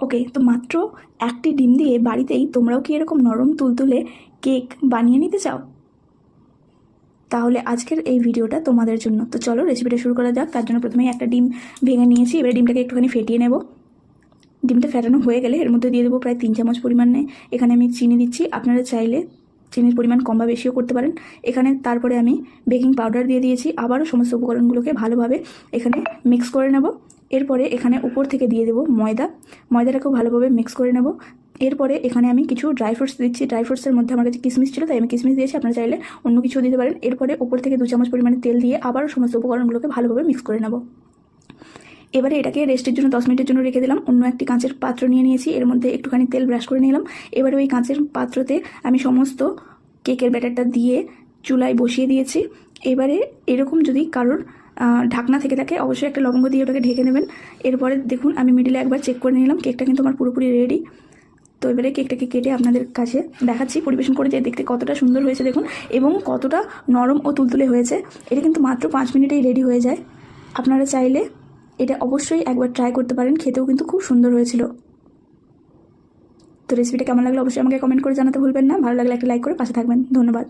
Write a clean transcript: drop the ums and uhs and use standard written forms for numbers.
ওকে, তো মাত্র একটি ডিম দিয়ে বাড়িতেই তোমরাও কি এরকম নরম তুলতুলে কেক বানিয়ে নিতে চাও? তাহলে আজকের এই ভিডিওটা তোমাদের জন্য। তো চলো রেসিপিটা শুরু করা যাক। তার জন্য প্রথমেই একটা ডিম ভেঙে নিয়েছি। এবারে ডিমটাকে একটুখানি ফেটিয়ে নেব। ডিমটা ফেটানো হয়ে গেলে এর মধ্যে দিয়ে দেবো প্রায় 3 চামচ পরিমাণে এখানে আমি চিনি দিচ্ছি। আপনারা চাইলে চিনির পরিমাণ কম বা বেশিও করতে পারেন। এখানে তারপরে আমি বেকিং পাউডার দিয়ে দিয়েছি। আবারও সমস্ত উপকরণগুলোকে ভালোভাবে এখানে মিক্স করে নেব। এরপরে এখানে উপর থেকে দিয়ে দেবো ময়দাটাকেও ভালোভাবে মিক্স করে নেব। এরপরে এখানে আমি কিছু ড্রাই ফ্রুটস দিচ্ছি। ড্রাই ফ্রুটসের মধ্যে আমার কাছে কিশমিশ ছিল, তাই আমি কিশমিশ দিয়েছি। আপনারা চাইলে অন্য কিছু দিতে পারেন। এরপরে উপর থেকে 2 চামচ পরিমাণে তেল দিয়ে আবারও সমস্ত উপকরণগুলোকে ভালোভাবে মিক্স করে নেব। এবারে এটাকে রেস্টের জন্য 10 মিনিটের জন্য রেখে দিলাম। অন্য একটি কাঁচের পাত্র নিয়ে নিয়েছি, এর মধ্যে একটুখানি তেল ব্রাশ করে নিলাম। এবারে ওই কাঁচের পাত্রতে আমি সমস্ত কেকের ব্যাটারটা দিয়ে চুলায় বসিয়ে দিয়েছি। এবারে এরকম যদি কারোর ঢাকনা থেকে থাকে অবশ্যই একটা লবঙ্গ দিয়ে ওটাকে ঢেকে নেবেন। এরপরে দেখুন আমি মিডিলে একবার চেক করে নিলাম, কেকটা কিন্তু আমার পুরোপুরি রেডি। তো এবারে কেকটাকে কেটে আপনাদের কাছে দেখাচ্ছি, পরিবেশন করে যে দেখতে কতটা সুন্দর হয়েছে দেখুন, এবং কতটা নরম ও তুলতুলে হয়েছে। এটা কিন্তু মাত্র 5 মিনিটেই রেডি হয়ে যায়। আপনারা চাইলে এটা অবশ্যই একবার ট্রাই করতে পারেন, খেতেও কিন্তু খুব সুন্দর হয়েছিল। তো রেসিপিটা কেমন লাগলো অবশ্যই আমাকে কমেন্ট করে জানাতে ভুলবেন না। ভালো লাগলে একটা লাইক করে পাশে থাকবেন। ধন্যবাদ।